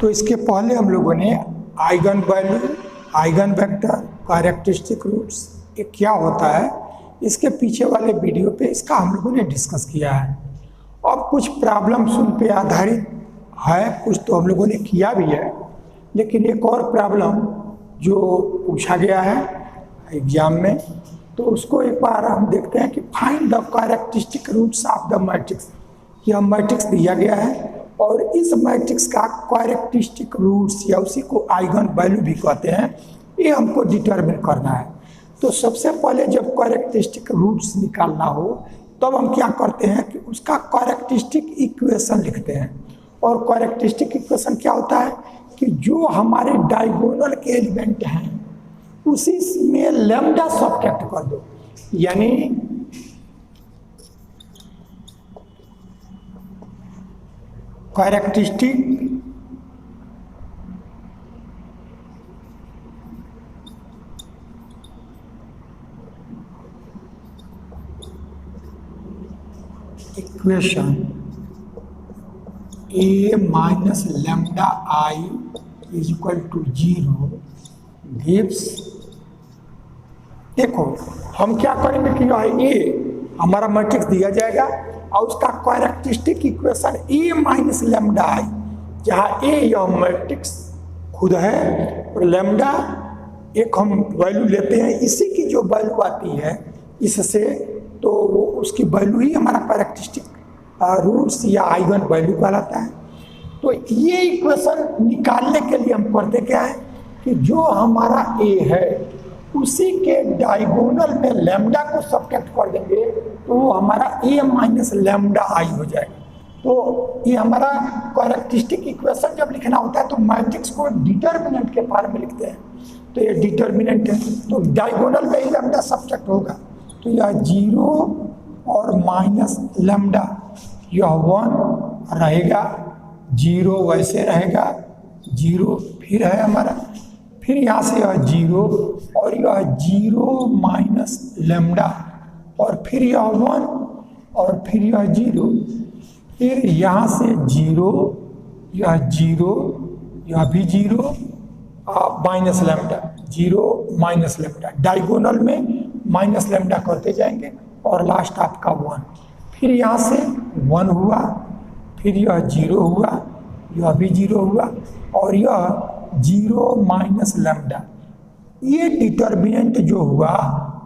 तो इसके पहले हम लोगों ने eigen value, eigen vector, characteristic roots ये क्या होता है, इसके पीछे वाले वीडियो पे इसका हम लोगों ने डिस्कस किया है। अब कुछ प्रॉब्लम्स उन पे आधारित है, कुछ तो हम लोगों ने किया भी है, लेकिन एक और प्रॉब्लम जो पूछा गया है एग्जाम में, तो उसको एक बार हम देखते हैं कि find the characteristic roots of the matrix. यह मैट्रिक्स दिया गया है और इस मैट्रिक्स का कैरेक्टरिस्टिक रूट्स या उसी को आइगन वैल्यू भी कहते हैं, ये हमको डिटरमिन करना है। तो सबसे पहले जब कैरेक्टरिस्टिक रूट्स निकालना हो तब हम क्या करते हैं कि उसका कैरेक्टरिस्टिक इक्वेशन लिखते हैं। और कैरेक्टरिस्टिक इक्वेशन क्या होता है कि जो हमारे डायगोनल के एलिमेंट हैं उसी में लैम्डा सब्ट्रैक्ट कर दो, यानी characteristic equation a minus lambda I is equal to 0 gives. देखो हम क्या करेंगे कि a हमारा मैट्रिक्स दिया जाएगा और उसका characteristic equation a minus lambda I, जहाँ a यह मैट्रिक्स खुद है और लैम्डा एक हम वैल्यू लेते हैं, इसी की जो वैल्यू आती है इससे, तो वो उसकी वैल्यू ही हमारा कैरेक्टरिस्टिक रूट्स या आइगन वैल्यू कहलाता है। तो ये इक्वेशन निकालने के लिए हम करते क्या है कि जो हमारा a है उसी के डायगोनल में लैम्डा को सब्ट्रैक्ट कर देंगे तो वो हमारा a माइनस लैम्डा आई हो जाएगा। तो ये हमारा कैरेक्टरिस्टिक इक्वेशन जब लिखना होता है तो मैट्रिक्स को डिटर्मिनेंट के फॉर्म में लिखते हैं। तो ये डिटर्मिनेंट है, तो डायगोनल में ही लैम्डा सब्ट्रैक्ट होगा, तो यह 0 और माइनस लैम्डा, यह 1 रहेगा, 0 वैसे रहेगा, 0 फिर है हमारा, फिर यहाँ से यह 0 और यह 0 माइनस लैम्डा और फिर यह 1 और फिर यह 0, फिर यहाँ से 0, यह 0, यह भी 0 minus lambda, 0 minus lambda, diagonal में माइनस लैम्डा करते जाएंगे और लास्ट आपका 1, फिर यहाँ से 1 हुआ, फिर यह 0 हुआ, यह भी 0 हुआ और यह 0 माइनस लैम्डा। ये डिटर्मिनेंट जो हुआ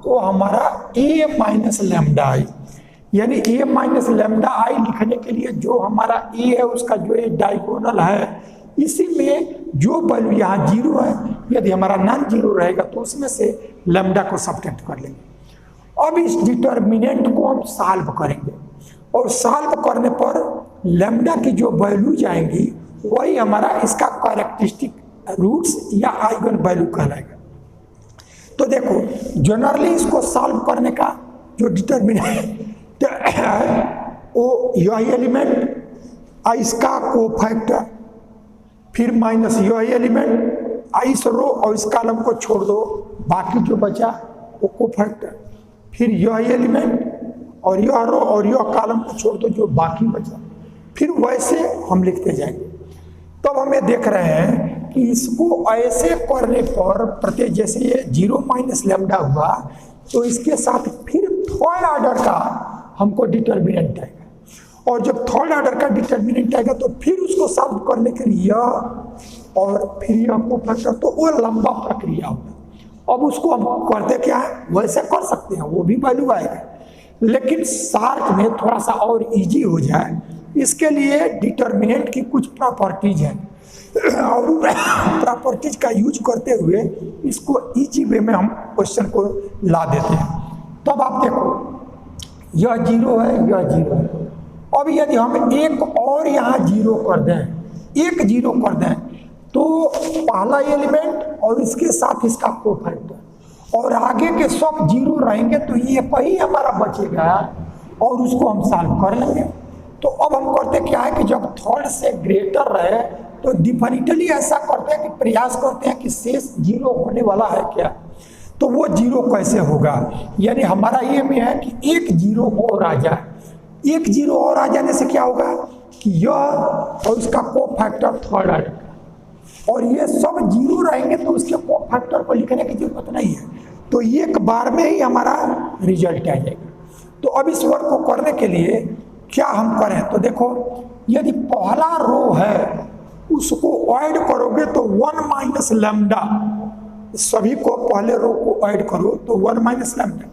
वो हमारा a माइनस लैम्डा आई, यानी a माइनस लैम्डा आई लिखने के लिए जो हमारा a है उसका जो ये डायगोनल है इसी में जो वैल्यू यहाँ 0 है, यदि हमारा नॉन 0 रहेगा तो उसमें से लैम्डा को सब्ट्रैक्ट कर लेंगे। अब इस डिटर्मिनेंट को हम सॉल्व करेंगे और सॉल्व करने पर लैम्डा की जो वैल्यू जाएंगी वही हमारा इसका कैरेक्टरिस्टिक रूट्स या आइगन वैल्यू कहलाएगा। तो देखो जनरली इसको सॉल्व करने का जो डिटर्मिनेंट है वो यही एलिमेंट, इसका कोफैक्टर, फिर माइनस यही एलिमेंट, इस रो और इस कॉलम को छोड़ दो, बाकी जो बचा वो कोफैक्टर, फिर यह एलिमेंट और यह रो और यह कॉलम को छोड़ दो जो बाकी बचा, फिर वैसे हम लिखते जाएंगे। तब हम ये देख रहे हैं कि इसको ऐसे करने पर प्रत्येक जैसे ये 0 माइनस लैम्डा हुआ तो इसके साथ फिर थर्ड ऑर्डर का हमको डिटर्मिनेंट आएगा, और जब थर्ड ऑर्डर का डिटर्मिनेंट आएगा तो फिर उसको सॉल्व करने के लिए यह और फिर यह कोफैक्टर, तो वो लंबा प्रक्रिया होगा। अब उसको हम करते क्या है, वैसे कर सकते हैं, वो भी वैल्यू आएगा, लेकिन शार्ट में थोड़ा सा और इजी हो जाए इसके लिए डिटर्मिनेंट की कुछ प्रॉपर्टीज हैं और प्रॉपर्टीज का यूज करते हुए इसको इजी वे में हम क्वेश्चन को ला देते हैं। तब आप देखो यह 0 है, यह 0 है, अब यदि हम एक और यहाँ 0 कर दें, एक 0 कर दें तो पहला एलिमेंट और इसके साथ इसका कोफैक्टर और आगे के सब 0 रहेंगे तो ये ही हमारा बचेगा और उसको हम सॉल्व कर लेंगे। तो अब हम करते क्या है कि जब थर्ड से ग्रेटर रहे तो डिफिनिटली ऐसा करते हैं कि प्रयास करते हैं कि शेष 0 होने वाला है क्या, तो वो 0 कैसे होगा, यानी हमारा ये में है कि एक 0 और आ जाए, एक 0 और आ जाने से क्या होगा कि यह और इसका कोफैक्टर थर्ड आ जाएगा, और ये सब जीरो रहेंगे तो उसके फैक्टर को लिखने की जरूरत नहीं है, तो एक बार में ही हमारा रिजल्ट आ जाएगा। तो अब इस वर्क को करने के लिए क्या हम करें, तो देखो यदि पहला रो है उसको ऐड करोगे तो 1 माइनस लैम्डा, सभी को पहले रो को ऐड करो तो 1 माइनस लैम्डा,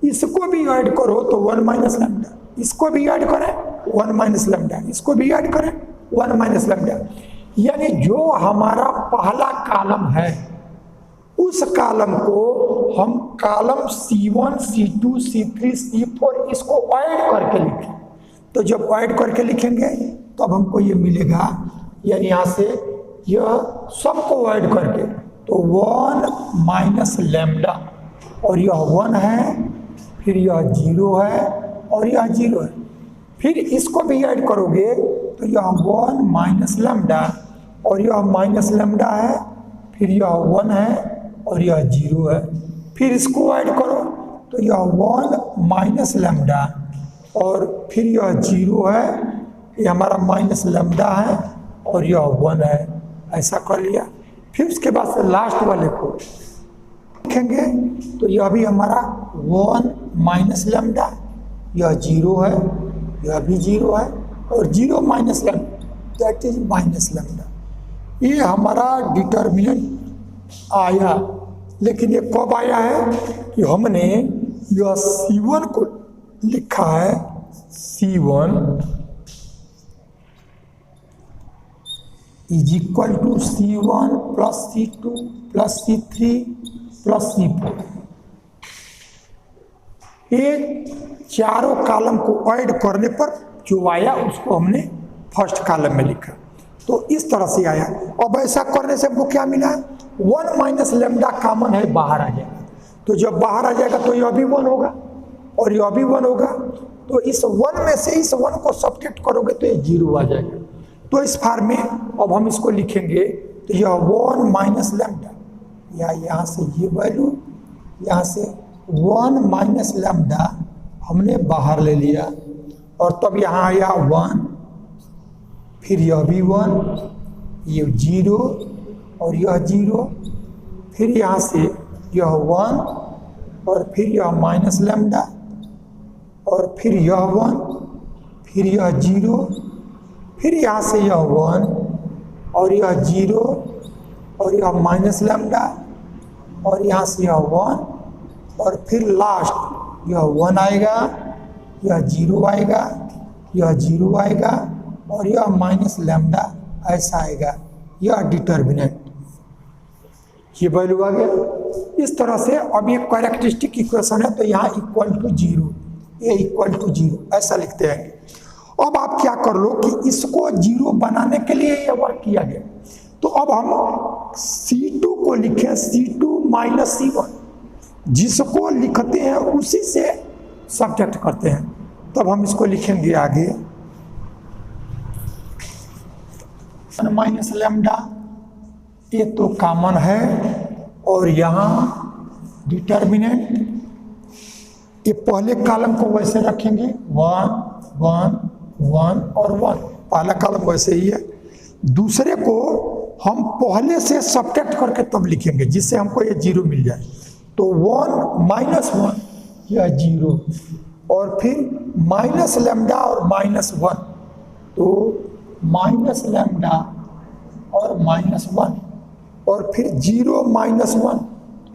इसको भी ऐड करो तो 1 माइनस लैम्डा, इसको भी ऐड करें 1 माइनस लैम्डा, इसको भी ऐड करें 1 माइनस लैम्डा। यानी जो हमारा पहला कॉलम है उस कॉलम को हम column C1 C2 C3 C4 इसको ऐड करके लिखें। तो जब ऐड करके लिखेंगे तो अब हमको ये मिलेगा, यानी यहाँ से यह सबको ऐड करके तो 1 माइनस लैम्डा, और यह 1 है, फिर यह 0 है और यह 0 है, फिर इसको भी ऐड करोगे तो यह 1 माइनस लैम्डा और यह माइनस लैम्डा है, फिर यह 1 है और यह 0 है, फिर इसको ऐड करो तो यह 1 माइनस लैम्डा और फिर यह 0 है, ये हमारा माइनस लैम्डा है और यह 1 है। ऐसा कर लिया। फिर उसके बाद से लास्ट वाले को लिखेंगे तो यह भी हमारा 1 माइनस लैम्डा, यह 0 है, यह भी 0 है और 0 minus lambda, that is minus lambda. ये हमारा डिटर्मिनेंट आया। लेकिन ये कब आया है कि हमने यह C1 को लिखा है C1 is equal to C1 plus C2 plus C3 plus C4। ये चारों कॉलम को ऐड करने पर जो आया उसको हमने फर्स्ट कॉलम में लिखा, तो इस तरह से आया। अब ऐसा करने से हमको क्या मिला, 1 माइनस लैम्डा कॉमन है, बाहर आ जाएगा। तो जब बाहर आ जाएगा तो यह भी 1 होगा और यह भी 1 होगा, तो इस 1 में से इस 1 को सब्ट्रैक्ट करोगे तो ये 0 आ जाएगा। तो इस फॉर्म में अब हम इसको लिखेंगे तो यह 1 माइनस लैम्डा, या यहाँ से ये वैल्यू, यहाँ से 1 माइनस लैम्डा हमने बाहर ले लिया और तब यहाँ आया 1, फिर यह भी 1, ये 0 और यह 0, फिर यहाँ से यह 1 और फिर यह माइनस लैम्डा और फिर यह 1, फिर यह 0, फिर यहाँ से यह 1 और यह 0 और यह माइनस लैम्डा और यहाँ से यह 1 और फिर लास्ट यह 1 आएगा, यह 0 आएगा, यह 0 आएगा और यह माइनस लैम्डा ऐसा आएगा। यह डिटर्मिनेंट, ये वैल्यू आ गया। इस तरह से अब ये कैरेक्टरिस्टिक इक्वेशन है, तो यहाँ इक्वल टू 0, ये इक्वल टू 0 ऐसा लिखते हैं। अब आप क्या कर लो कि इसको 0 बनाने के लिए ये वर्क किया गया, तो अब हम C2 को लिखें C2 माइनस C1, जिसको लिखते हैं उसी से सब्ट्रैक्ट करते हैं। तब हम इसको लिखेंगे आगे माइनस लैम्डा, ये तो कॉमन है और यहाँ डिटर्मिनेंट, ये पहले कॉलम को वैसे रखेंगे 1 1 1 और 1, पहला कॉलम वैसे ही है। दूसरे को हम पहले से सब्ट्रैक्ट करके तब लिखेंगे जिससे हमको ये 0 मिल जाए। तो 1 माइनस 1 यह 0 और फिर माइनस लैम्डा और माइनस 1, तो माइनस लैम्डा और माइनस 1 और फिर 0 माइनस 1,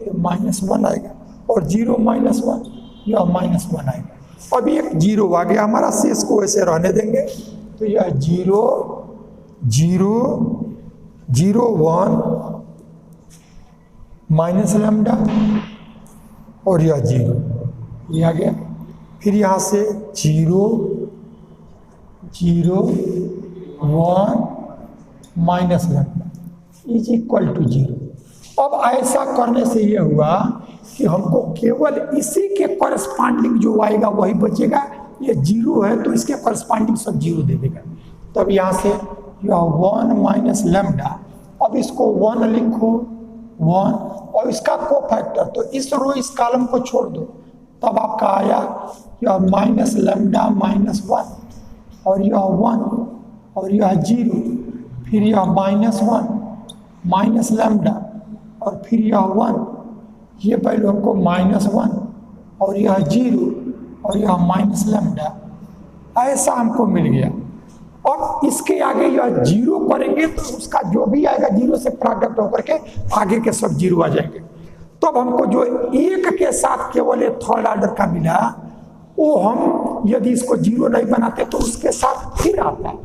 ये माइनस 1 आएगा और 0 माइनस 1 यह माइनस 1 आएगा। अब एक 0 आ गया हमारा, शेष को ऐसे रहने देंगे तो यह 0 0 0 1 माइनस लैम्डा और यह 0, ये आ गया। फिर यहाँ से 0 0 1 minus lambda is equal to 0। अब ऐसा करने से ये हुआ कि हमको केवल इसी के करस्पॉन्डिंग जो आएगा वही बचेगा। ये 0 है तो इसके करस्पॉन्डिंग सब 0 दे देगा। तब यहाँ से यह 1 माइनस लैम्डा, अब इसको 1 लिखो 1 और इसका कोफैक्टर, तो इस रो इस कॉलम को छोड़ दो, तब आपका आया यह माइनस लैम्डा माइनस 1 और यह 1 और यह 0, फिर यह माइनस 1 माइनस लैम्डा और फिर यह 1, ये वैल्यू हमको -1 और यह 0 और यह माइनस लैम्डा, ऐसा हमको मिल गया। और इसके आगे यह 0 करेंगे तो उसका जो भी आएगा 0 से प्रोडक्ट होकर के आगे के सब 0 आ जाएंगे। तो अब हमको जो 1 के साथ केवल एक थर्ड ऑर्डर का मिला, वो हम यदि इसको 0 नहीं बनाते तो उसके साथ फिर आता है,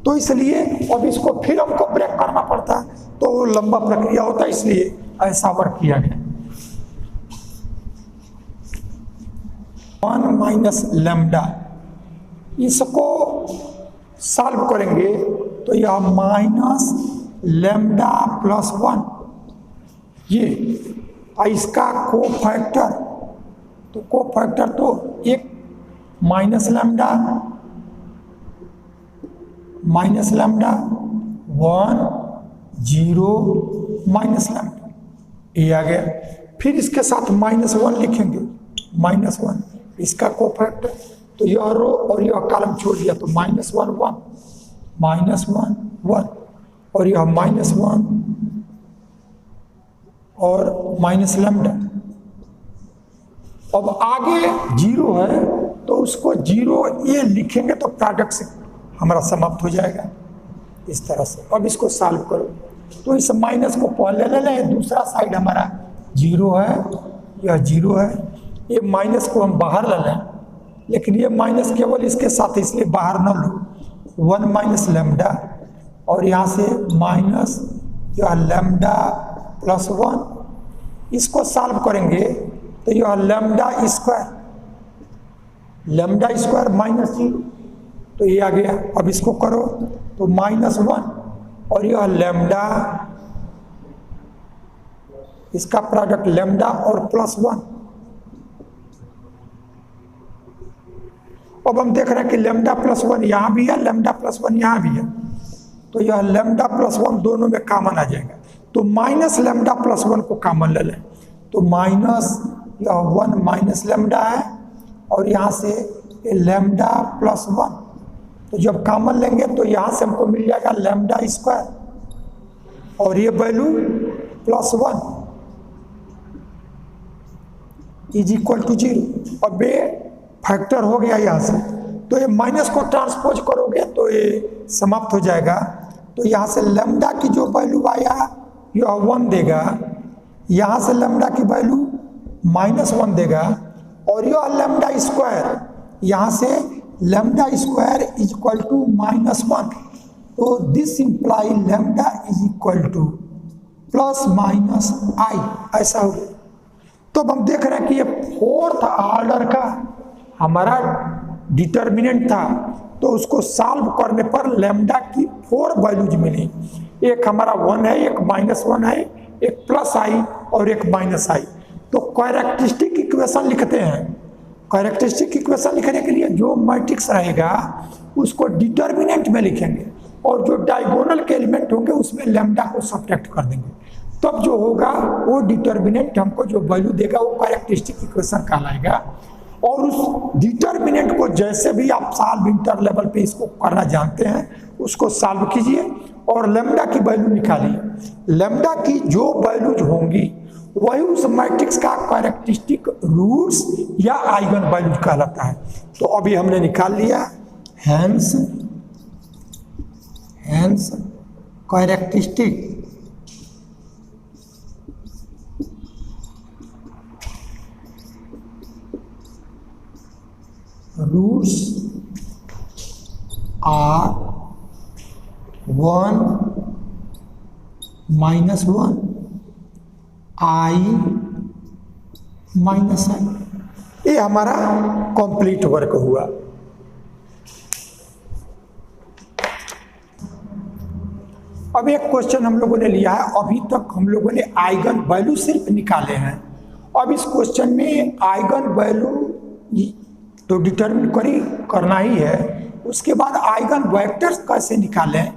तो इसलिए अब इसको फिर हमको ब्रेक करना पड़ता है, तो लंबा प्रक्रिया होता है, इसलिए ऐसा वर्क किया गया। 1 माइनस लैम्डा, इसको सॉल्व करेंगे तो यह माइनस लैम्डा प्लस 1, ये इसका कोफैक्टर, तो कोफैक्टर तो एक माइनस लैम्डा 1 0 माइनस लैम्डा, ये आ गया। फिर इसके साथ -1 लिखेंगे, -1 इसका कोफैक्टर, तो यह रो और यह कॉलम छोड़ दिया, तो -1 1 और यह -1 और माइनस लैम्डा। अब आगे 0 है तो उसको 0 ये लिखेंगे तो प्रोडक्ट से हमारा समाप्त हो जाएगा इस तरह से। अब इसको सॉल्व करो, तो इस माइनस को पहले ले लें, दूसरा साइड हमारा 0 है, यह 0 है, ये माइनस को हम बाहर ले लें, लेकिन ये माइनस केवल इसके साथ, इसलिए बाहर न लो। 1 माइनस लैम्डा और यहाँ से माइनस यह लैम्डा प्लस 1, इसको सॉल्व करेंगे तो यह लैम्डा स्क्वायर -0, तो ये आ गया। अब इसको करो तो -1 और यह लैम्डा, इसका प्रोडक्ट लैम्डा और +1। अब हम देख रहे हैं कि लैम्डा +1 यहाँ भी है, लैम्डा +1 यहाँ भी है, तो यह लैम्डा +1 दोनों में कॉमन आ जाएगा, तो माइनस लैम्डा +1 को कॉमन ले लें, तो माइनस यह 1 माइनस लैम्डा है और यहाँ से लैम्डा +1, तो जब कॉमन लेंगे तो यहाँ से हमको मिल जाएगा लैम्डा स्क्वायर और ये वैल्यू +1 = 0। अब ये फैक्टर हो गया यहाँ से, तो ये माइनस को ट्रांसपोज करोगे तो ये समाप्त हो जाएगा। तो यहाँ से लैम्डा की जो वैल्यू आया यह 1 देगा, यहाँ से लैम्डा की वैल्यू -1 देगा और यह लैम्डा स्क्वायर, यहाँ से लैम्डा स्क्वायर =-1, तो दिस इम्प्लाई लैम्डा +-i, ऐसा हो गया। तो अब हम देख रहे हैं कि ये 4th ऑर्डर का हमारा डिटर्मिनेंट था, तो उसको सॉल्व करने पर लैम्डा की 4 वैल्यूज मिली, एक हमारा 1 है, एक -1 है, एक +i और एक -i। तो कैरेक्टरिस्टिक इक्वेशन लिखते हैं, कैरेक्टरिस्टिक इक्वेशन लिखने के लिए जो मैट्रिक्स रहेगा उसको डिटर्मिनेंट में लिखेंगे और जो डायगोनल के एलिमेंट होंगे उसमें लैम्डा को सब्ट्रैक्ट कर देंगे, तब जो होगा वो डिटर्मिनेंट हमको जो वैल्यू देगा वो कैरेक्टरिस्टिक इक्वेशन कहलाएगा। और उस डिटर्मिनेंट को जैसे भी आप सॉल्व इंटर लेवल पे इसको करना जानते हैं उसको सॉल्व कीजिए और लैम्डा की वैल्यू निकालिए। लैम्डा की जो वैल्यूज होंगी वही उस मैट्रिक्स का कैरेक्टरिस्टिक रूट्स या आइगन वैल्यूज कहलाता है। तो अभी हमने निकाल लिया, hence characteristic roots are 1 -1 i -i। ये हमारा कंप्लीट वर्क हुआ। अब एक क्वेश्चन हम लोगों ने लिया है, अभी तक हम लोगों ने आइगन वैल्यू सिर्फ निकाले हैं। अब इस क्वेश्चन में आइगन वैल्यू तो डिटरमिन करना ही है, उसके बाद आइगन वेक्टर्स कैसे निकालें,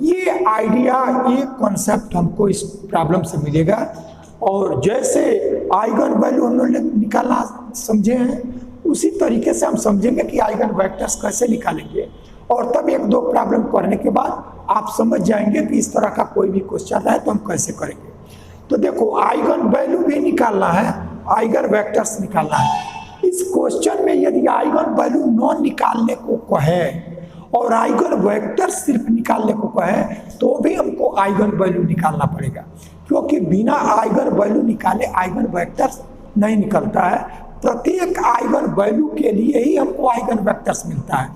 ये आइडिया, ये कॉन्सेप्ट हमको इस प्रॉब्लम से मिलेगा। और जैसे आइगन वैल्यू हम लोग निकालना समझे हैं उसी तरीके से हम समझेंगे कि आइगन वेक्टर्स कैसे निकालेंगे, और तब 1-2 प्रॉब्लम करने के बाद आप समझ जाएंगे कि इस तरह का कोई भी क्वेश्चन है तो हम कैसे करेंगे। तो देखो आइगन वैल्यू भी निकालना है, आइगन वेक्टर्स निकालना है। इस क्वेश्चन में यदि आइगन वैल्यू नॉन निकालने को कहे और आइगन वेक्टर सिर्फ निकालने को कहे तो भी हमको आइगन वैल्यू निकालना पड़ेगा, क्योंकि बिना आइगन वैल्यू निकाले आइगन वेक्टर्स नहीं निकलता है। प्रत्येक आइगन वैल्यू के लिए ही हमको आइगन वेक्टर्स मिलता है।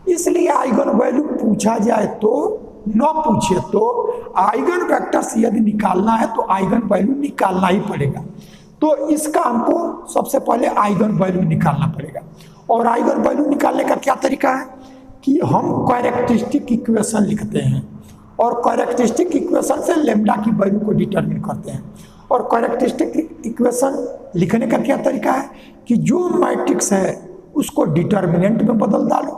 इसलिए आइगन वैल्यू पूछा जाए तो न पूछे तो आइगन वेक्टर्स यदि निकालना है तो आइगन वैल्यू निकालना ही पड़ेगा। तो इसका हमको सबसे पहले आइगन वैल्यू निकालना पड़ेगा। और आइगन वैल्यू निकालने का क्या तरीका है कि हम कैरेक्टरिस्टिक इक्वेशन लिखते हैं और कैरेक्टरिस्टिक इक्वेशन से लेम्डा की वैल्यू को डिटरमिन करते हैं। और कैरेक्टरिस्टिक इक्वेशन लिखने का क्या तरीका है कि जो मैट्रिक्स है उसको डिटर्मिनेंट में बदल डालो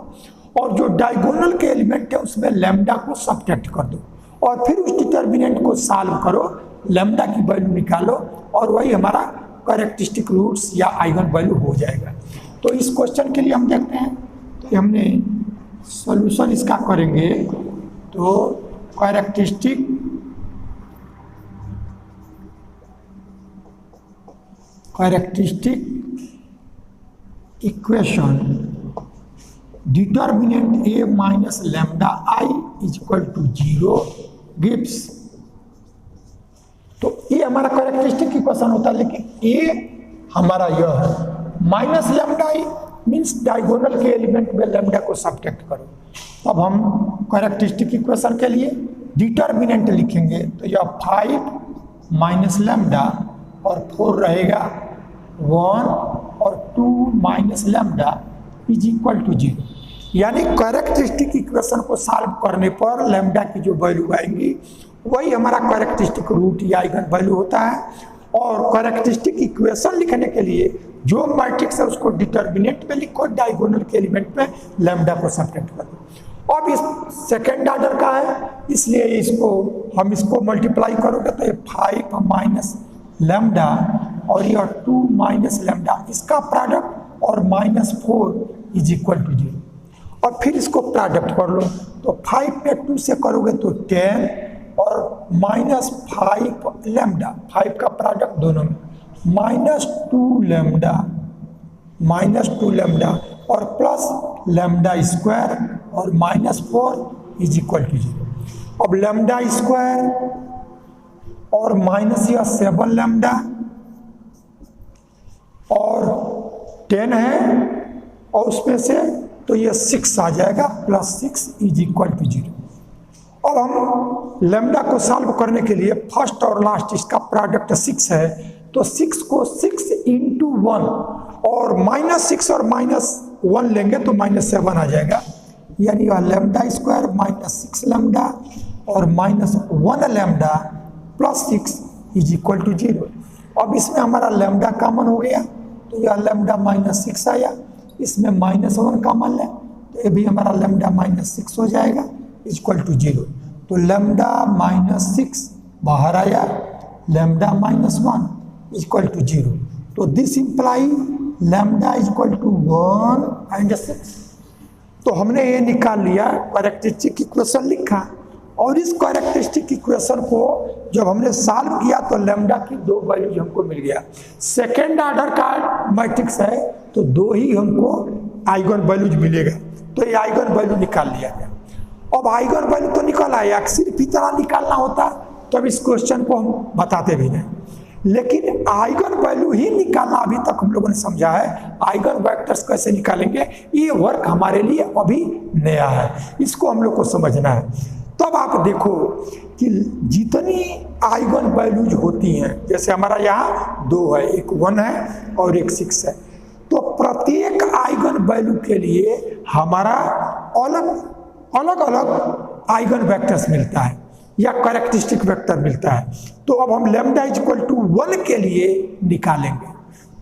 और जो डायगोनल के एलिमेंट है उसमें लेम्डा को सब्ट्रैक्ट कर दो और फिर उस डिटर्मिनेंट को सॉल्व करो, लेम्डा की वैल्यू निकालो और वही हमारा कैरेक्टरिस्टिक रूट्स या आइगन वैल्यू हो जाएगा। तो इस क्वेश्चन के लिए हम देखते हैं, तो हमने सॉल्यूशन इसका करेंगे। तो characteristic equation determinant a minus lambda I is equal to 0 gives. तो ये हमारा कैरेक्टरिस्टिक इक्वेशन होता है, लेकिन a हमारा यह है minus lambda I means diagonal के एलिमेंट में लेम्डा को सब्ट्रैक्ट करो। तब हम कैरेक्टरिस्टिक इक्वेशन के लिए डिटर्मिनेंट लिखेंगे तो यह 5 माइनस लेम्डा और 4 रहेगा 1 और 2 minus lambda is equal to 0। यानी कैरेक्टरिस्टिक इक्वेशन को सॉल्व करने पर लेम्डा की जो वैल्यू आएंगी वही हमारा कैरेक्टरिस्टिक रूट या आइगन वैल्यू होता है। और कैरेक्टरिस्टिक इक्वेशन लिखने के लिए जो मैट्रिक्स है उसको डिटर्मिनेंट में लिखो, डायगोनल के एलिमेंट में लेम्डा को सब्ट्रैक्ट कर दो। अब इस सेकेंड ऑर्डर का है इसलिए इसको मल्टीप्लाई करोगे तो ये 5 माइनस लेम्डा और ये 2 माइनस लेम्डा इसका प्रोडक्ट और -4 इज इक्वल टू 0। और फिर इसको प्रोडक्ट कर लो तो 5 में 2 से करोगे तो 10 और -5 लेम्डा, 5 का प्रोडक्ट दोनों में -2 लेम्डा और प्लस लेम्डा स्क्वायर और -4 इज इक्वल टू 0। अब लेम्डा स्क्वायर और माइनस या 7 लेम्डा और 10 है और उसमें से तो ये 6 आ जाएगा +6 इज इक्वल टू 0। अब हम लेम्डा को सॉल्व करने के लिए फर्स्ट और लास्ट इसका प्रोडक्ट 6 है तो 6 को 6 इंटू 1 और -6 और -1 लेंगे तो -7 आ जाएगा। यानी यह लेम्डा स्क्वायर -6 लेम्डा और -1 लेम्डा +6 इज इक्वल टू 0। अब इसमें हमारा लेम्डा कॉमन हो गया तो यह लेम्डा -6 आया, इसमें -1 कॉमन लें तो ये भी हमारा लेम्डा -6 हो जाएगा इक्वल टू 0। तो लेम्डा -6 बाहर आया, लेम्डा -1 इक्वल टू 0। तो this implies lambda equal to 1 and 6। तो हमने ये निकाल लिया, कैरेक्टरिस्टिक इक्वेशन लिखा और इस कैरेक्टरिस्टिक इक्वेशन को जब हमने सॉल्व किया तो लेम्डा की 2 वैल्यूज हमको मिल गया। सेकेंड ऑर्डर का मैट्रिक्स है तो 2 ही हमको आइगन वैल्यूज मिलेगा, तो ये आइगन वैल्यू निकाल लिया गया। अब आइगन वैल्यू तो निकल आया, सिर्फ इतना निकालना होता तो अब इस क्वेश्चन को हम बताते भी नहीं, लेकिन आइगन वैल्यू ही निकालना अभी तक हम लोगों ने समझा है। आइगन वेक्टर्स कैसे निकालेंगे ये वर्क हमारे लिए अभी नया है, इसको हम लोग को समझना है। तब आप देखो कि जितनी आइगन वैल्यूज होती हैं, जैसे हमारा यहाँ 2 है, एक 1 है और एक 6 है, तो प्रत्येक आइगन वैल्यू के लिए हमारा अलग अलग आइगन वेक्टर्स मिलता है या कैरेक्टरिस्टिक वेक्टर मिलता है। तो अब हम लेम्डा इक्वल टू 1 के लिए निकालेंगे,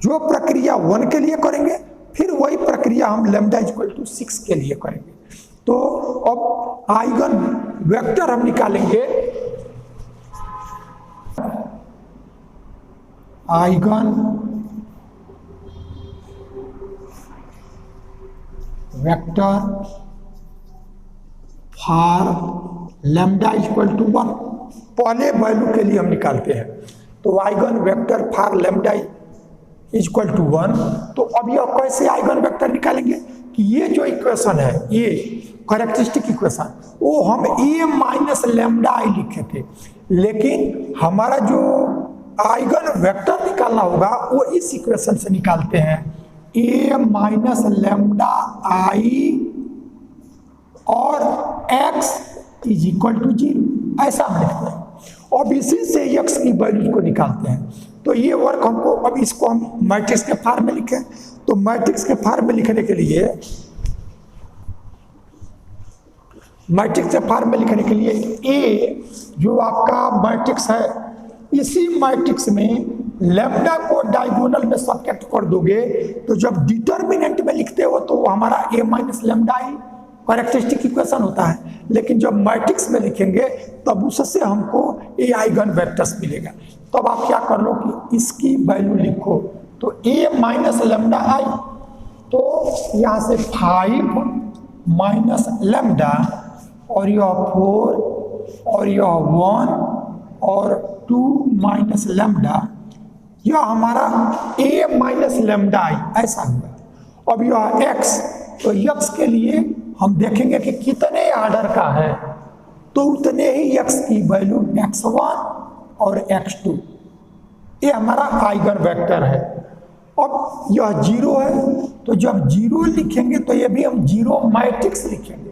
जो प्रक्रिया 1 के लिए करेंगे फिर वही प्रक्रिया हम लेम्डा इक्वल टू 6 के लिए करेंगे। तो अब आइगन वेक्टर हम निकालेंगे, eigen vector for lambda equal to 1 पहले वैल्यू के लिए हम निकालते हैं। तो eigen vector for lambda equal to 1, तो अब यह कैसे आइगन वेक्टर निकालेंगे कि ये जो इक्वेशन है, ये कैरेक्टरिस्टिक इक्वेशन, वो हम ए माइनस लैम्डा आई लिखे थे, लेकिन हमारा जो आइगन वेक्टर निकालना होगा वो इस इक्वेशन से निकालते हैं, ए माइनस लैम्डा आई और x इज इक्वल टू 0, ऐसा हम लिखते हैं। अब इसी से x की वैल्यू को निकालते हैं। तो ये वर्क हमको, अब इसको हम मैट्रिक्स के फॉर्म में लिखें, तो मैट्रिक्स के फॉर्म में लिखने के लिए, मैट्रिक्स के फॉर्म में लिखने के लिए ए जो आपका मैट्रिक्स है, इसी मैट्रिक्स में लैम्डा को डायगोनल में सब्ट्रैक्ट कर दोगे, तो जब डिटर्मिनेंट में लिखते हो तो वो हमारा a minus lambda I characteristic equation होता है, लेकिन जब मैट्रिक्स में लिखेंगे तब उससे हमको ए आइगन वेक्टर्स मिलेगा। तब आप क्या कर लो कि इसकी वैल्यू लिखो, तो ए माइनस लैम्डा आई, तो यहाँ से 5 माइनस लैम्डा और यह 4 और यह 1 और 2 माइनस लैम्डा, यह हमारा ए माइनस लैम्डा आई ऐसा हुआ। अब यह एक्स, तो एक्स के लिए हम देखेंगे कि कितने ऑर्डर का है, तो उतने ही एक्स की वैल्यू x1 और x2, ये हमारा आइगन वेक्टर है। अब यह 0 है, तो जब 0 लिखेंगे तो ये भी हम 0 मैट्रिक्स लिखेंगे,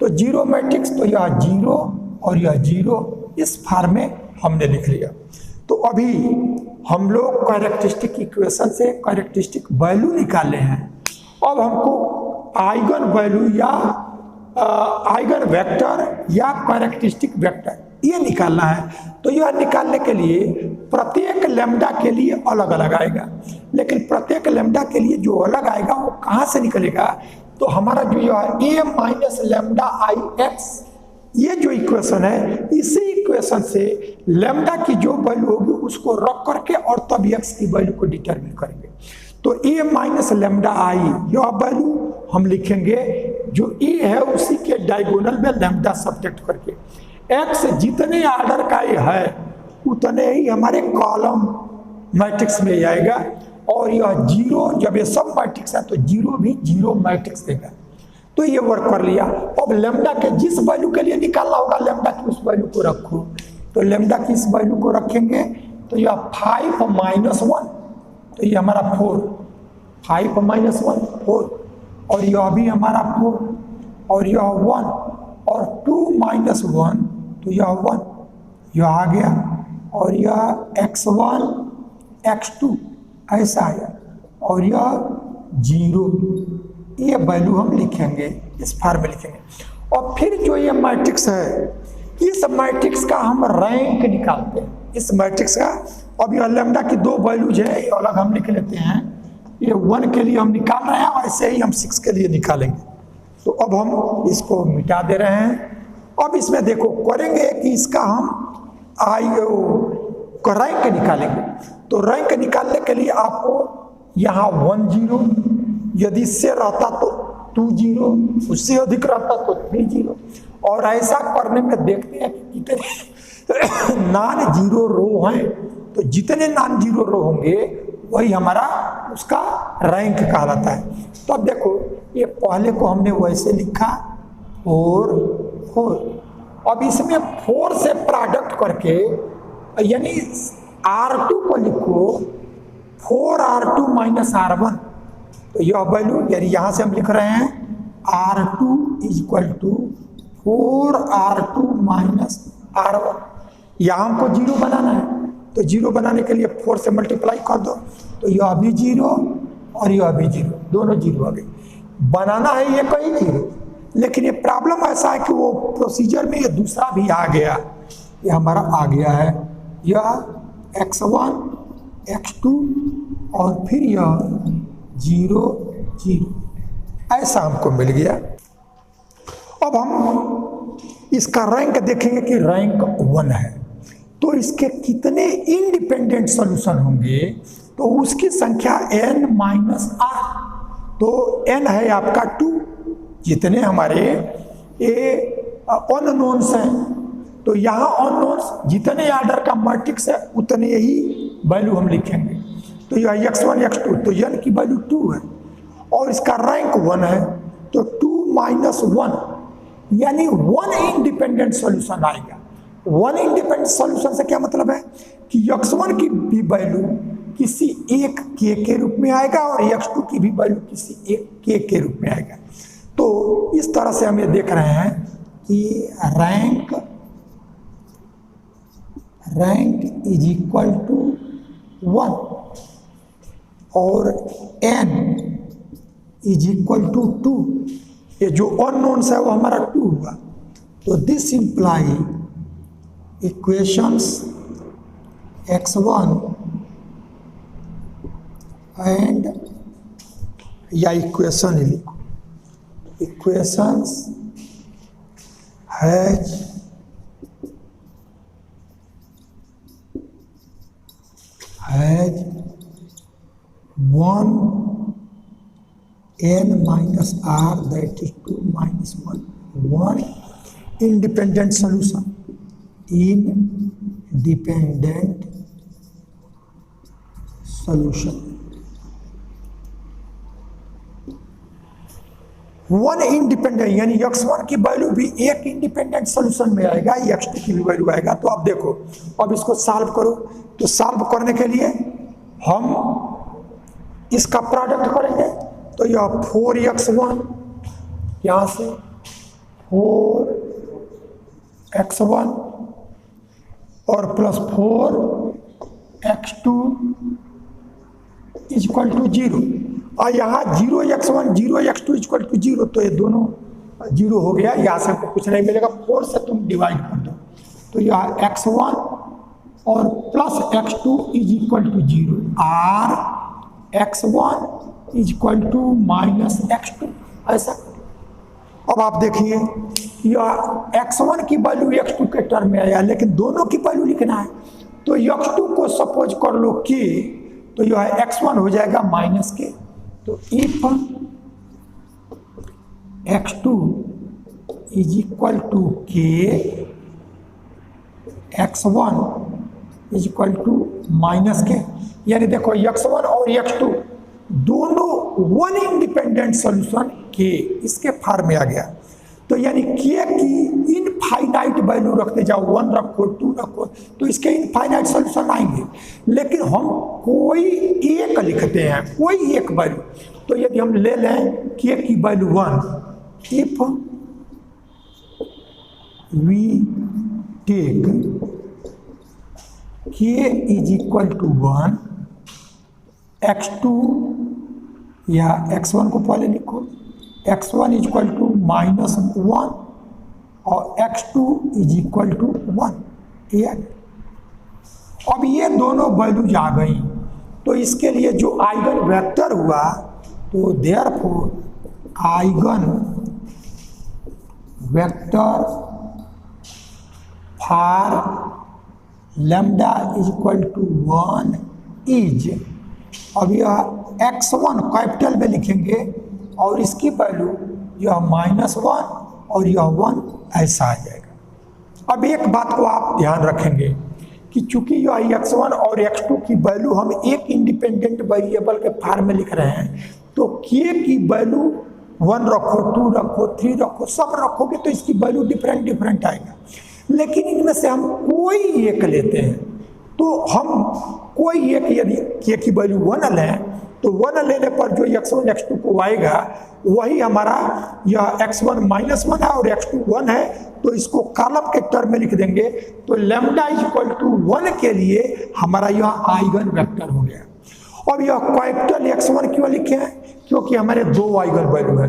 तो 0 मैट्रिक्स, तो यह 0 और यह 0, इस फॉर्म में हमने लिख लिया। तो अभी हम लोग कैरेक्टरिस्टिक इक्वेशन से कैरेक्टरिस्टिक वैल्यू निकाले हैं। अब हमको आइगन वैल्यू या आइगन वेक्टर या कैरेक्टरिस्टिक वेक्टर ये निकालना है। तो यह निकालने के लिए प्रत्येक लैम्डा के लिए अलग अलग आएगा, लेकिन प्रत्येक लैम्डा के लिए जो अलग आएगा वो कहाँ से निकलेगा, तो हमारा जो यह ए माइनस लैम्डा आई एक्स, ये जो इक्वेशन है, इसी इक्वेशन से लैम्डा की जो वैल्यू होगी उसको रख करके और तब एक्स की वैल्यू को डिटरमिन करेंगे। तो ए माइनस लैम्डा आई यह वैल्यू हम लिखेंगे, जो ए है उसी के डायगोनल में लैम्डा सब्ट्रैक्ट करके, एक्स जितने ऑर्डर का ये है उतने ही हमारे कॉलम मैट्रिक्स में आएगा, और यह 0, जब ये सब मैट्रिक्स है तो 0 भी 0 मैट्रिक्स देगा। तो ये वर्क कर लिया। अब लैम्डा के जिस वैल्यू के लिए निकालना होगा, लैम्डा की उस वैल्यू को रखो, तो लैम्डा की इस वैल्यू को रखेंगे, तो यह 5 माइनस 1, तो ये हमारा 4, 5 माइनस 1 4, और यह भी हमारा 4, और यह 1 और 2 माइनस 1, तो यह 1, यह आ गया, और यह x1 x2 ऐसा आया, और यह 0, ये वैल्यू हम लिखेंगे, इस फॉर्म में लिखेंगे। और फिर जो ये मैट्रिक्स है, इस मैट्रिक्स का हम रैंक निकालते हैं, इस मैट्रिक्स का। अब यह लैम्डा की 2 वैल्यूज है, ये अलग हम लिख लेते हैं, ये 1 के लिए हम निकाल रहे हैं, वैसे ही हम 6 के लिए निकालेंगे। तो अब हम इसको मिटा दे रहे हैं। अब इसमें देखो करेंगे कि इसका हम रैंक निकालेंगे। तो रैंक निकालने के लिए आपको यहाँ 1 0, यदि इससे रहता तो 2 0, उससे अधिक रहता तो 3 0, और ऐसा करने में देखते हैं कि कितने नॉन जीरो रो हैं, तो जितने नॉन जीरो रो होंगे वही हमारा उसका रैंक कहलाता है। तो अब देखो ये पहले को हमने वैसे लिखा 4 4, अब इसमें 4 से प्रोडक्ट करके, यानी R2 को लिखो 4R2 माइनस R1, तो यह वैल्यू, यानी यहाँ से हम लिख रहे हैं R2 is equal to 4R2 minus R1। यहाँ हमको 0 बनाना है, तो 0 बनाने के लिए 4 से मल्टीप्लाई कर दो, तो यह भी 0 और यह भी 0, दोनों 0 आ गए। बनाना है ये कहीं 0, लेकिन ये प्रॉब्लम ऐसा है कि वो प्रोसीजर में ये दूसरा भी आ गया, ये हमारा आ गया है, यह x1 x2 और फिर यह 0 0, ऐसा हमको मिल गया। अब हम इसका रैंक देखेंगे कि रैंक 1 है, तो इसके कितने इंडिपेंडेंट सॉल्यूशन होंगे, तो उसकी संख्या n माइनस r, तो n है आपका 2, जितने हमारे अननोन्स हैं, तो यहाँ अननोन्स जितने आर्डर का मैट्रिक्स है उतने ही वैल्यू हम लिखेंगे। तो यह x1 x2, तो n की वैल्यू 2 है और इसका रैंक 1 है, तो 2 माइनस 1 यानी 1 इंडिपेंडेंट सॉल्यूशन आएगा। 1 इंडिपेंडेंट सॉल्यूशन से क्या मतलब है कि x1 की भी वैल्यू किसी एक k के रूप में आएगा और x2 की भी वैल्यू किसी एक k के रूप में आएगा। तो इस तरह से हम ये देख रहे हैं कि रैंक इज इक्वल टू 1 और n इज इक्वल टू 2। ये जो अननोन्स है वो हमारा 2 हुआ। तो this imply equations x1 and या इक्वेशन ही लिखो, equations has one n minus r, that is 2 minus 1, one independent solution, independent solution, one independent यानी x1 की वैल्यू भी एक इंडिपेंडेंट सॉल्यूशन में आएगा, x2 की भी वैल्यू आएगा। तो अब देखो, अब इसको सॉल्व करो। तो सॉल्व करने के लिए हम इसका प्रोडक्ट करेंगे। तो यह 4x1 यहाँ से 4x1 और plus 4x2 is equal to 0 और यहाँ 0x1 0x2 is equal to 0, तो ये दोनों 0 हो गया। यहाँ से हमको कुछ नहीं मिलेगा, 4 से तुम डिवाइड कर दो। तो यह x1 और plus x2 is equal to 0 और x1 is equal to minus x2, ऐसा। अब आप देखिए यह x1 की वैल्यू x2 के टर्म में आया, लेकिन दोनों की वैल्यू लिखना है। तो x2 को सपोज कर लो k, तो यह x1 हो जाएगा माइनस k। तो if x2 is equal to k, x1 is equal to minus k, यानी देखो x1 और x2 दोनों वन इंडिपेंडेंट सॉल्यूशन के इसके फॉर्म में आ गया। तो यानी k की इनफाइनाइट वैल्यू रखते जाओ, 1 रखो 2 रखो, तो इसके इनफाइनाइट सॉल्यूशन आएंगे। लेकिन हम कोई एक लिखते हैं, कोई एक वैल्यू। तो यदि हम ले लें k की value 1, if we take k is equal to 1, x2 या x1 को पहले लिखो, x1 is equal to minus 1 और x2 इज इक्वल टू 1। अब ये दोनों वैल्यूज आ गई, तो इसके लिए जो आइगन वेक्टर हुआ, तो therefore eigen vector for lambda is equal to 1 is, अब यह x1 कैपिटल में लिखेंगे और इसकी वैल्यू यह -1 और यह 1 ऐसा आ जाएगा। अब एक बात को आप ध्यान रखेंगे कि चूंकि यह x1 और x2 की वैल्यू हम एक इंडिपेंडेंट वेरिएबल के फॉर्म में लिख रहे हैं, तो k की वैल्यू 1 रखो 2 रखो 3 रखो, सब रखोगे तो इसकी वैल्यू डिफरेंट आएगा। लेकिन इनमें से हम कोई एक लेते हैं, तो हम कोई एक यदि k की वैल्यू 1 लें, तो 1 लेने पर जो x1 x2 को आएगा वही हमारा यह x1 -1 है और x2 1 है, तो इसको कॉलम के टर्म में लिख देंगे। तो लैम्डा इज इक्वल टू 1 के लिए हमारा यह आइगन वेक्टर हो गया। अब यह कैपिटल x1 क्यों लिखे हैं? क्योंकि हमारे 2 आइगन वैल्यू है,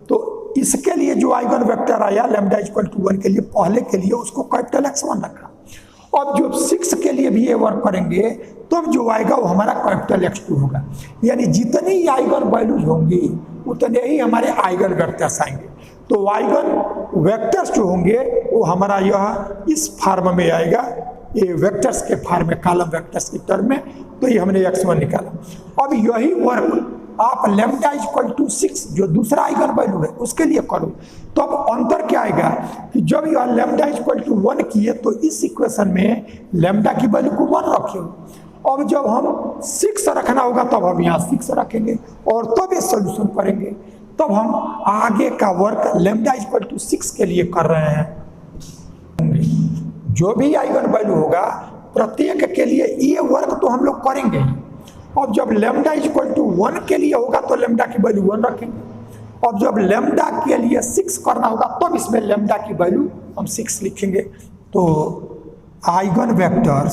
तो इसके लिए जो आइगन वेक्टर आया लैम्डा इज इक्वल टू 1 के लिए, पहले के लिए उसको कैपिटल x1 रखा। अब जो 6 के लिए भी ये वर्क करेंगे, तब जो आएगा वो हमारा कैपिटल x2 होगा। यानी जितनी आइगन वैल्यूज होंगी उतने ही हमारे आइगन वेक्टर्स आएंगे। तो आइगन वेक्टर्स जो होंगे वो हमारा यह इस फॉर्म में आएगा, ये वेक्टर्स के फॉर्म में, कॉलम वेक्टर्स के टर्म में। तो ये हमने x1 निकाला। अब यही वर्क आप लैम्डा इज इक्वल टू 6 जो दूसरा आइगन वैल्यू है उसके लिए करो। तो अब अंतर क्या आएगा कि जब यह लैम्डा इक्वल टू 1 किए तो इस इक्वेशन में लैम्डा की वैल्यू को 1 रखे। अब जब हम 6 रखना होगा तब हम यहाँ 6 रखेंगे और तब ये सोल्यूशन करेंगे। तब हम आगे का वर्क लैम्डा इक्वल टू 6 के लिए कर रहे हैं। जो भी आइगन वैल्यू होगा प्रत्येक के लिए ये वर्क तो हम लोग करेंगे। अब जब लैम्डा इक्वल टू 1 के लिए होगा तो लैम्डा की वैल्यू 1 रखेंगे। अब जब लैम्डा के लिए 6 करना होगा तब इसमें लैम्डा की वैल्यू हम 6 लिखेंगे। तो eigen vector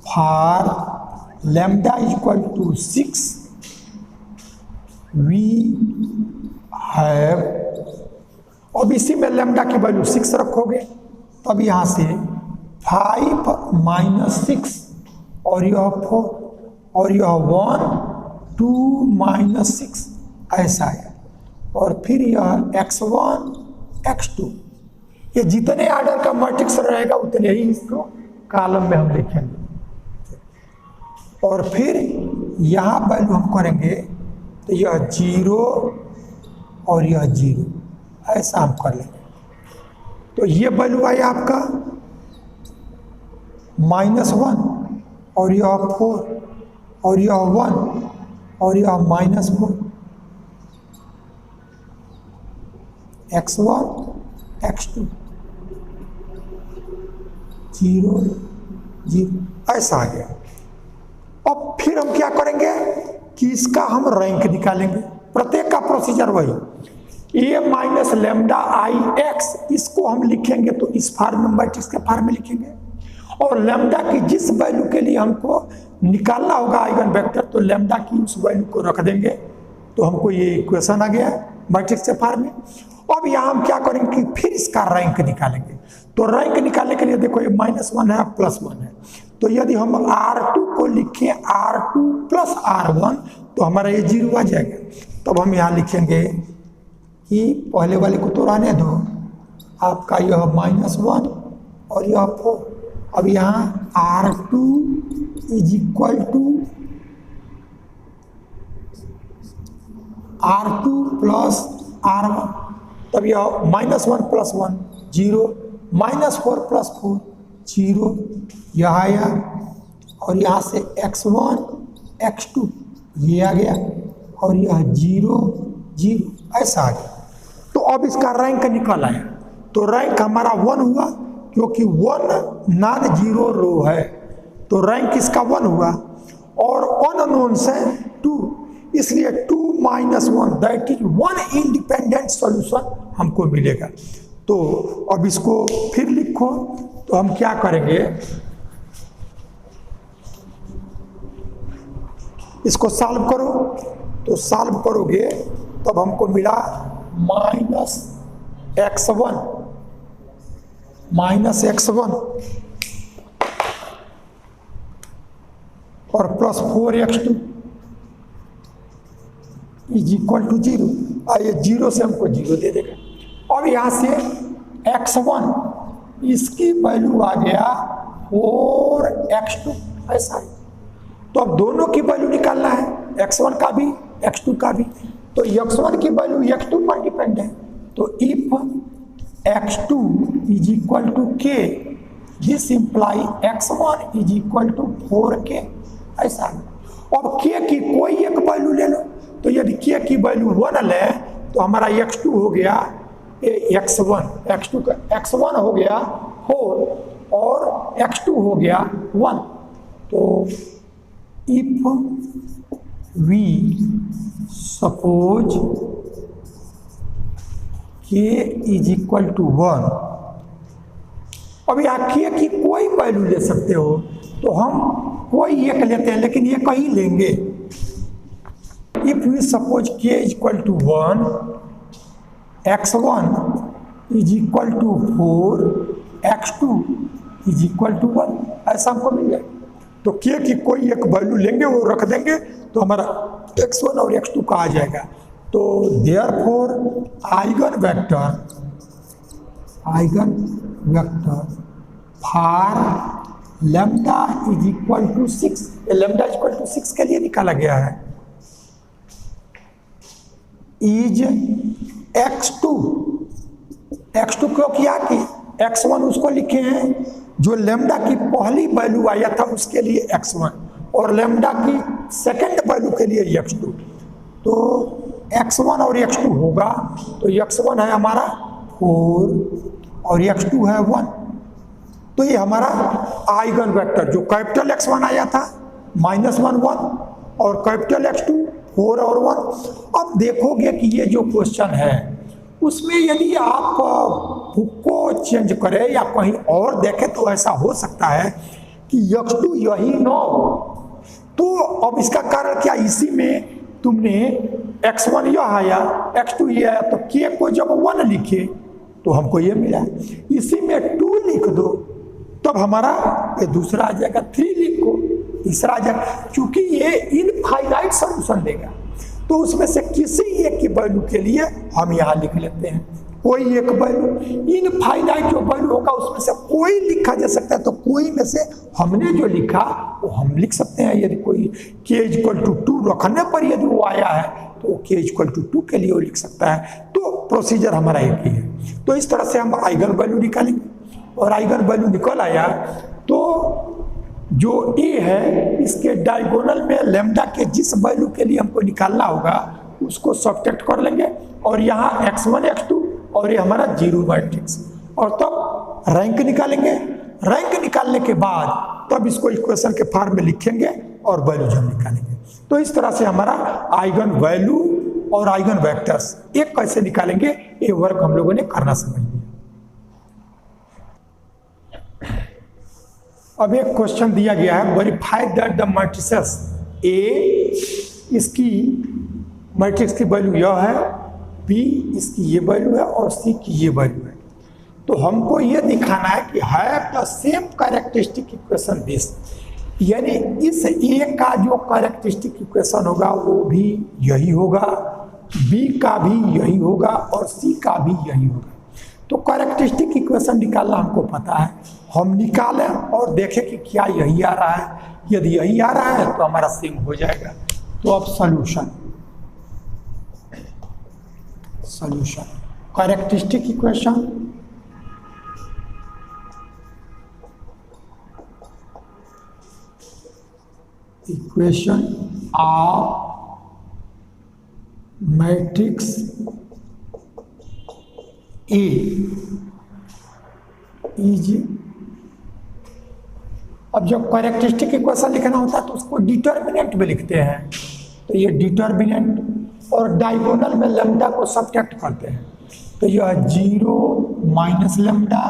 for lambda equal to 6 we have, अब इसी में लैम्डा की वैल्यू 6 रखोगे तब यहाँ से 5 माइनस 6 और यह 4 और यह 1 2 माइनस 6 ऐसा है। और फिर यह x1 x2, ये जितने आर्डर का मैट्रिक्स रहेगा उतने ही इसको कॉलम में हम लिखेंगे। और फिर यहाँ वैल्यू हम करेंगे तो यह 0 और यह 0 ऐसा हम कर लेंगे। तो ये वैल्यू आया आपका -1 और यह 4 और यह 1 और यह -4, x1 x2 0 0 ऐसा आ गया। अब फिर हम क्या करेंगे कि इसका हम रैंक निकालेंगे। प्रत्येक का प्रोसीजर वही, a minus lambda I x, इसको हम लिखेंगे तो इस फॉर्म में मैट्रिक्स के फॉर्म में लिखेंगे। और लैम्डा की जिस वैल्यू के लिए हमको निकालना होगा आइगन वेक्टर तो लैम्डा की उस वैल्यू को रख देंगे। तो हमको ये इक्वेशन आ गया मैट्रिक्स के फॉर्म में। अब यहाँ हम क्या करेंगे कि फिर इसका रैंक निकालेंगे। तो रैंक निकालने के लिए देखो ये -1 है +1 है, तो यदि हम R2 को लिखें R2 + R1 तो हमारा ये 0 आ जाएगा। तब हम यहाँ लिखेंगे कि पहले वाले को तो रहने दो, आपका यह -1 और यह 4। अब यहाँ R2 = R2 + R1, तब यह -1 + 1 0, -4 + 4 0 यह आया। और यहाँ से x1 x2 ये आ गया और यह 0 0 ऐसा आ गया। तो अब इसका रैंक निकल आया। तो रैंक हमारा 1 हुआ क्योंकि 1 नॉन जीरो रो है, तो रैंक इसका 1 हुआ। और अननोन से 2, इसलिए 2 - 1 दैट इज 1 इंडिपेंडेंट सॉल्यूशन हमको मिलेगा। तो अब इसको फिर लिखो। तो हम क्या करेंगे, इसको सॉल्व करो। तो सॉल्व करोगे तब हमको मिला -x1 और +4x2 = 0। ये 0 से हमको 0 दे देगा। अब यहाँ से x1 इसकी वैल्यू आ गया 4x2 ऐसा है। तो अब दोनों की वैल्यू निकालना है, x1 का भी x2 का भी। तो x1 की वैल्यू x2 पर डिपेंड है। तो if x2 = k, this imply x1 = 4k ऐसा। अब k की कोई एक वैल्यू ले लो। तो यदि k की वैल्यू 1 ले तो हमारा x2 हो गया x1, x2 का x1 हो गया 4 और x2 हो गया 1। तो इफ वी सपोज k = 1, अब यहाँ k की कोई वैल्यू ले सकते हो, तो हम कोई एक लेते हैं लेकिन ये कहीं लेंगे। If we suppose k = 1, x1 = 4, x2 = 1 ऐसा हमको मिल जाएगा। तो k की कोई एक वैल्यू लेंगे, वो रख देंगे तो हमारा x1 और x2 का आ जाएगा। तो therefore eigen vector for lambda = 6, lambda = 6 के लिए निकाला गया है। Is x2। x2 क्यों किया कि x1 उसको लिखे हैं जो लेमडा की पहली वैल्यू आया था उसके लिए x1 और लेमडा की सेकंड वैल्यू के लिए x2। तो x1 और x2 होगा तो x1 है हमारा 4 और x2 है 1। तो ये हमारा आइगन वेक्टर जो कैपिटल X1 आया था -1 1 और कैपिटल X2 4 और 1। अब देखोगे कि ये जो क्वेश्चन है उसमें यदि आप बुक को चेंज करें या कहीं और देखें तो ऐसा हो सकता है कि x2 यही न हो। तो अब इसका कारण क्या, इसी में तुमने x1 यह आया x2 ये आया तो k को जब 1 लिखे तो हमको ये मिला, इसी में 2 लिख दो तब हमारा ये दूसरा आ जाएगा, 3 लिखो तीसरा आ जाएगा। क्योंकि ये इनफाइनाइट सॉल्यूशन देगा तो उसमें से किसी एक की वैल्यू के लिए हम यहाँ लिख लेते हैं कोई एक वैल्यू। इनफाइनाइट जो वैल्यू होगा उसमें से कोई लिखा जा सकता है तो कोई में से हमने जो लिखा वो हम लिख सकते हैं। यदि कोई k=2 रखने पर यदि वो आया है तो k=2 के लिए वो लिख सकता है। तो प्रोसीजर हमारा एक ही है। तो इस तरह से हम आइगन वैल्यू निकालेंगे और आइगन वैल्यू निकल आया तो जो a है इसके डायगोनल में लैम्डा के जिस वैल्यू के लिए हमको निकालना होगा उसको सब्ट्रैक्ट कर लेंगे और यहाँ x1 x2 और ये हमारा 0 मैट्रिक्स और तब रैंक निकालेंगे। रैंक निकालने के बाद तब इसको इक्वेशन के फॉर्म में लिखेंगे और वैल्यू जब निकालेंगे। तो इस तरह से हमारा आइगन वैल्यू और आइगन वेक्टर्स एक कैसे निकालेंगे ये वर्क हम लोगों ने करना समझ लिया। अब एक क्वेश्चन दिया गया है, वेरीफाई दैट द मैट्रिसेस ए इसकी मैट्रिक्स की वैल्यू यह है, बी इसकी ये वैल्यू है और सी की ये वैल्यू है। तो हमको ये दिखाना है कि have the same characteristic equation this, यानी इस ए का जो कैरेक्टरिस्टिक इक्वेशन होगा वो भी यही होगा, बी का भी यही होगा और सी का भी यही होगा। तो कैरेक्टरिस्टिक इक्वेशन निकालना हमको पता है, हम निकालें और देखें कि क्या यही आ रहा है। यदि यही आ रहा है तो हमारा सेम हो जाएगा। तो अब solution characteristic equation of matrix A is, अब जब कैरेक्टरिस्टिक इक्वेशन लिखना होता है तो उसको डिटर्मिनेंट में लिखते हैं। तो ये डिटर्मिनेंट और डायगोनल में लैम्डा को सब्ट्रैक्ट करते हैं। तो यह 0 माइनस लैम्डा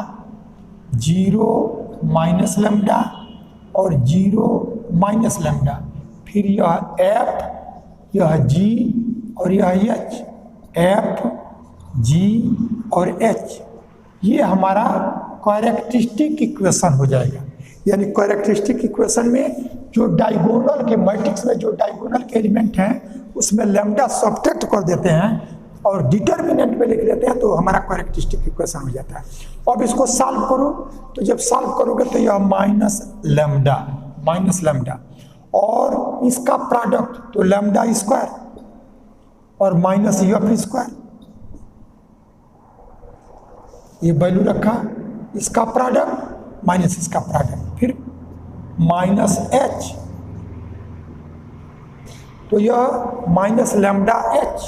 0 माइनस लैम्डा और 0 माइनस लैम्डा, फिर यह f यह g और यह h, f g और h, ये हमारा कैरेक्टरिस्टिक इक्वेशन हो जाएगा। यानी कैरेक्टरिस्टिक इक्वेशन में जो डायगोनल के मैट्रिक्स में जो डायगोनल के एलिमेंट हैं उसमें लैम्डा सब्ट्रैक्ट कर देते हैं और डिटर्मिनेंट में लिख देते हैं तो हमारा कैरेक्टरिस्टिक इक्वेशन हो जाता है। अब इसको सॉल्व करो तो जब सॉल्व करोगे तो यह माइनस लैम्डा और इसका प्रोडक्ट तो लैम्डा स्क्वायर और माइनस एफ स्क्वायर, ये वैल्यू रखा, इसका प्रोडक्ट माइनस इसका प्रोडक्ट, फिर माइनस h, तो यह माइनस लैम्डा h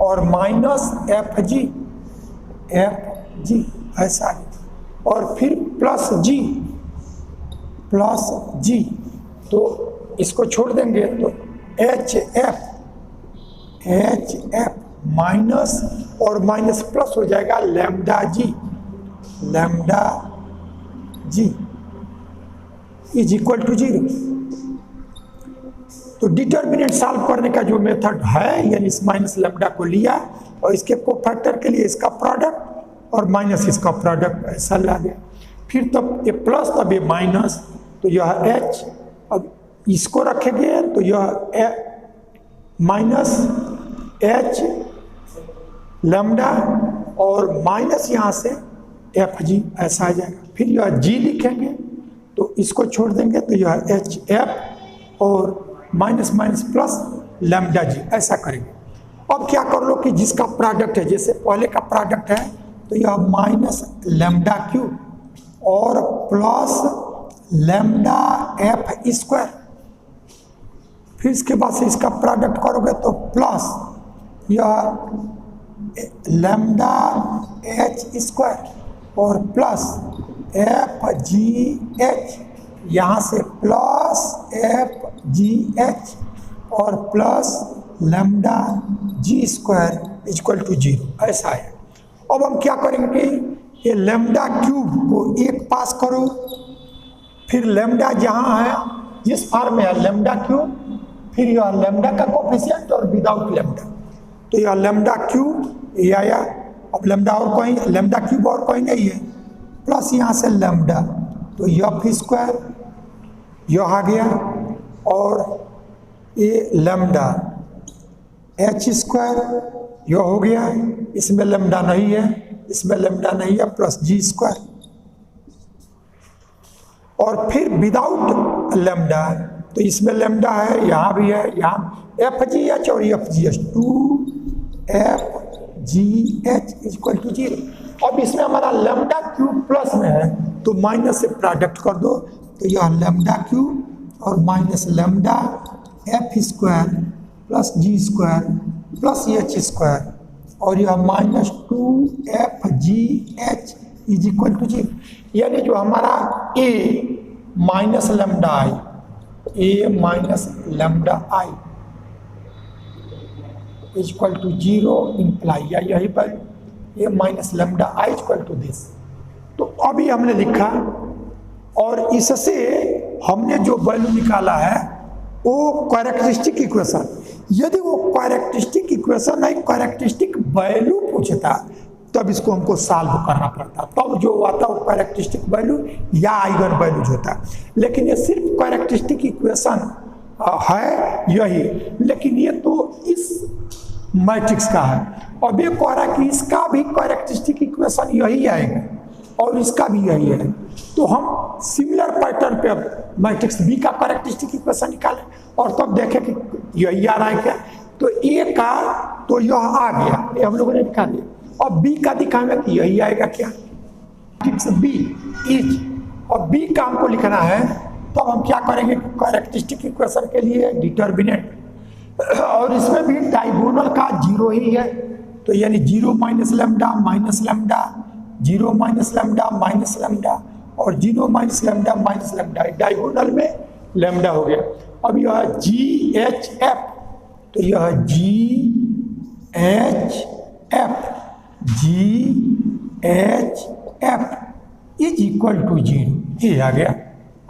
और माइनस एफ जी ऐसा, और फिर प्लस जी, तो इसको छोड़ देंगे तो एच एफ माइनस और माइनस प्लस हो जाएगा lambda G is equal to 0। तो डिटर्मिनेंट सॉल्व करने का जो मेथड है, यानी इस माइनस लैम्डा को लिया और इसके कोफैक्टर के लिए इसका प्रोडक्ट और माइनस इसका प्रोडक्ट ऐसा ला गया, फिर तब ये प्लस तब ये माइनस, तो यह h, अब इसको रखेंगे तो यह माइनस h लैम्डा और माइनस यहाँ से एफ जी ऐसा आ जाएगा, फिर यह g लिखेंगे तो इसको छोड़ देंगे तो यह एच एफ और माइनस माइनस प्लस लैम्डा जी, ऐसा करेंगे। अब क्या कर लो कि जिसका प्रोडक्ट है, जैसे पहले का प्रोडक्ट है तो यह माइनस लैम्डा क्यू और प्लस लैम्डा एफ स्क्वायर, फिर इसके बाद से इसका प्रोडक्ट करोगे तो प्लस यह लैम्डा एच स्क्वायर और प्लस एफ जी एच, यहाँ से प्लस एफ जी एच और plus lambda G square equal to 0, ऐसा है। अब हम क्या करेंगे कि ये लैम्डा क्यूब को एक पास करो, फिर लैम्डा जहाँ है जिस फॉर्म में है लैम्डा क्यूब, फिर यह लैम्डा का कोफिशिएंट और विदाउट लैम्डा, तो यह लैम्डा क्यूब ये आया। अब लैम्डा और कोई, लैम्डा क्यूब और कोई नहीं है, प्लस यहाँ से लैम्डा, तो एफ स्क्वायर यह आ गया और ये लैम्डा एच स्क्वायर यह हो गया, इसमें लैम्डा नहीं है, इसमें लैम्डा नहीं है, प्लस जी स्क्वायर, और फिर विदाउट लैम्डा, तो इसमें लैम्डा है, यहाँ भी है, यहाँ एफ जी एच और F G H, 2 ji H equal to 0। अब इसमें हमारा लैम्डा क्यूब प्लस में है तो माइनस से प्रोडक्ट कर दो, तो यह लैम्डा क्यूब और minus lambda F square plus जी स्क्वायर प्लस एच स्क्वायर, और यह minus 2 ji H is equal to 0। यानी जो हमारा a minus lambda I, a minus lambda I equal to 0 imply, या यही पर a minus lambda I equal to this. तो अभी हमने लिखा और इससे हमने जो वैल्यू निकाला है वो कैरेक्टरिस्टिक इक्वेशन। यदि वो कैरेक्टरिस्टिक इक्वेशन नहीं, कैरेक्टरिस्टिक वैल्यू पूछता तब इसको हमको सॉल्व करना पड़ता, तब जो आता वो कैरेक्टरिस्टिक वैल्यू या आइगन वैल्यूज होता। लेकिन ये सिर्फ कैरेक्टरिस्टिक इक्वेशन है यही, लेकिन ये तो इस मैट्रिक्स का है। और ये कह रहा है कि इसका भी कैरेक्टरिस्टिक इक्वेशन यही आएगा और इसका भी यही है, तो हम सिमिलर पैटर्न पे अब मैट्रिक्स बी का कैरेक्टरिस्टिक इक्वेशन निकालें और तब देखें कि यही आ रहा है क्या। तो ए का तो यह आ गया, ये हम लोगों ने दिखा दिया, और बी का दिखाएंगे कि यही आएगा क्या, मैट्रिक्स बी इज, और बी का हमको लिखना है, तो हम क्या करेंगे कैरेक्टरिस्टिक इक्वेशन के लिए डिटर्मिनेंट, और इसमें भी डायगोनल का 0 ही है, तो यानी 0 minus lambda minus lambda, 0 minus lambda minus lambda और 0 minus lambda minus lambda, diagonal में लैम्डा हो गया। अब यह जी एच एफ, तो यह G H F, G H F is equal to 0, ये आ गया।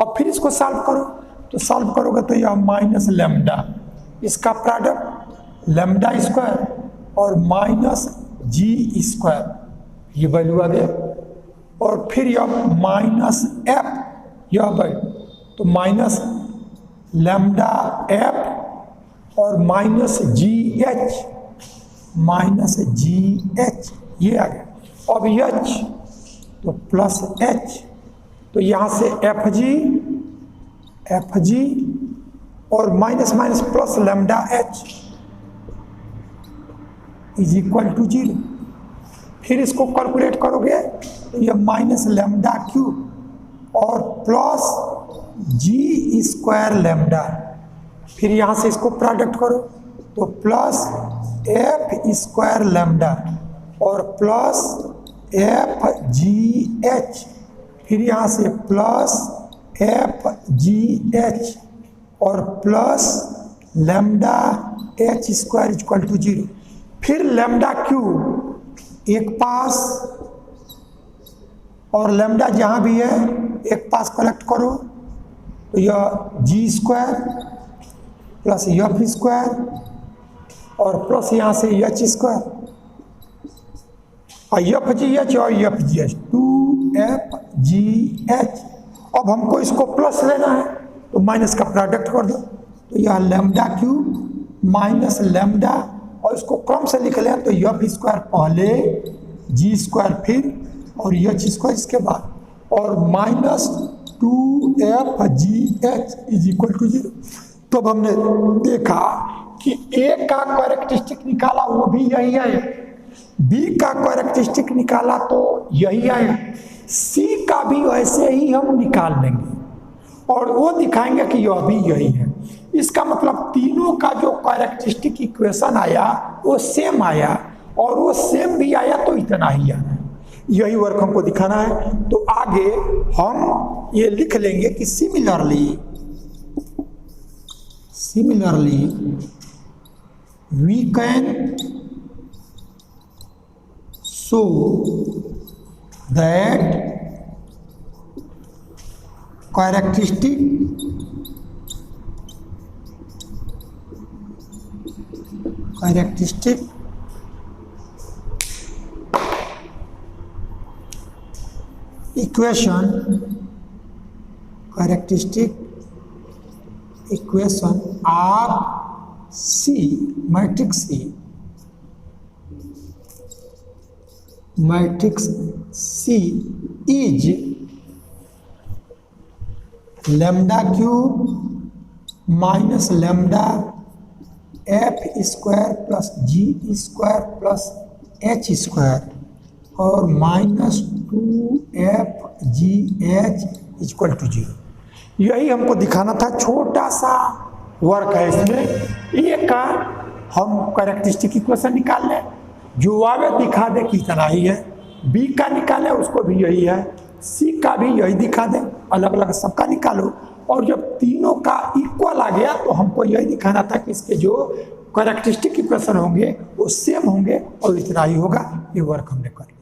अब फिर इसको सॉल्व करो, तो सॉल्व करोगे तो यह माइनस लैम्डा, इसका प्रोडक्ट लैम्डा स्क्वायर और माइनस जी स्क्वायर, ये वैल्यू आ गया। और फिर यह माइनस एफ, यह वैल्यू, तो माइनस लैम्डा एफ और माइनस जी एच, माइनस जी एच, ये आ गया। अब एच तो प्लस एच, तो यहाँ से एफ जी और minus minus plus lambda H is equal to 0। फिर इसको कैलकुलेट करोगे तो यह माइनस लैम्डा क्यूब और प्लस जी स्क्वायर लैम्डा, फिर यहाँ से इसको प्रोडक्ट करो तो प्लस एफ स्क्वायर लैम्डा और प्लस एफ जी एच, फिर यहाँ से प्लस एफ जी एच और plus lambda H square equal to 0। फिर लैम्डा क्यूब एक पास और लैम्डा जहाँ भी है एक पास कलेक्ट करो, तो यह जी स्क्वायर प्लस एफ स्क्वायर और प्लस यहाँ से एच स्क्वायर और एफ जी एच और एफ जी एच, 2 जी एच। अब हमको इसको प्लस लेना है तो माइनस का प्रोडक्ट कर दो, तो यह लैम्डा क्यूब माइनस लैम्डा, और इसको क्रम से लिख लें तो एफ स्क्वायर पहले, जी स्क्वायर फिर और एच स्क्वायर इसके बाद, और minus 2 F G H is equal to 0। तो अब हमने देखा कि ए का कैरेक्टरिस्टिक निकाला वो भी यही है, बी का कैरेक्टरिस्टिक निकाला तो यही है, सी का भी वैसे ही हम निकाल लेंगे और वो दिखाएंगे कि यह भी यही है। इसका मतलब तीनों का जो कैरेक्टरिस्टिक इक्वेशन आया वो सेम आया, और वो सेम भी आया तो इतना ही आना है, यही वर्क हमको दिखाना है। तो आगे हम ये लिख लेंगे कि similarly we can show that characteristic equation of C matrix C is lambda cube minus lambda F square plus ji square plus H square और माइनस 2FGH इक्वल टू 0। यही हमको दिखाना था, छोटा सा वर्क है इसमें। ए का हम कैरेक्टरिस्टिक इक्वेशन निकाल लें, जो आवे दिखा दे कि इतना ही है, बी का निकाले उसको भी यही है, सी का भी यही दिखा दे, अलग अलग सबका निकालो, और जब तीनों का इक्वल आ गया तो हमको यही दिखाना था कि इसके जो कैरेक्टरिस्टिक इक्वेशन होंगे वो सेम होंगे और इतना ही होगा। ये वर्क हमने कर लिया।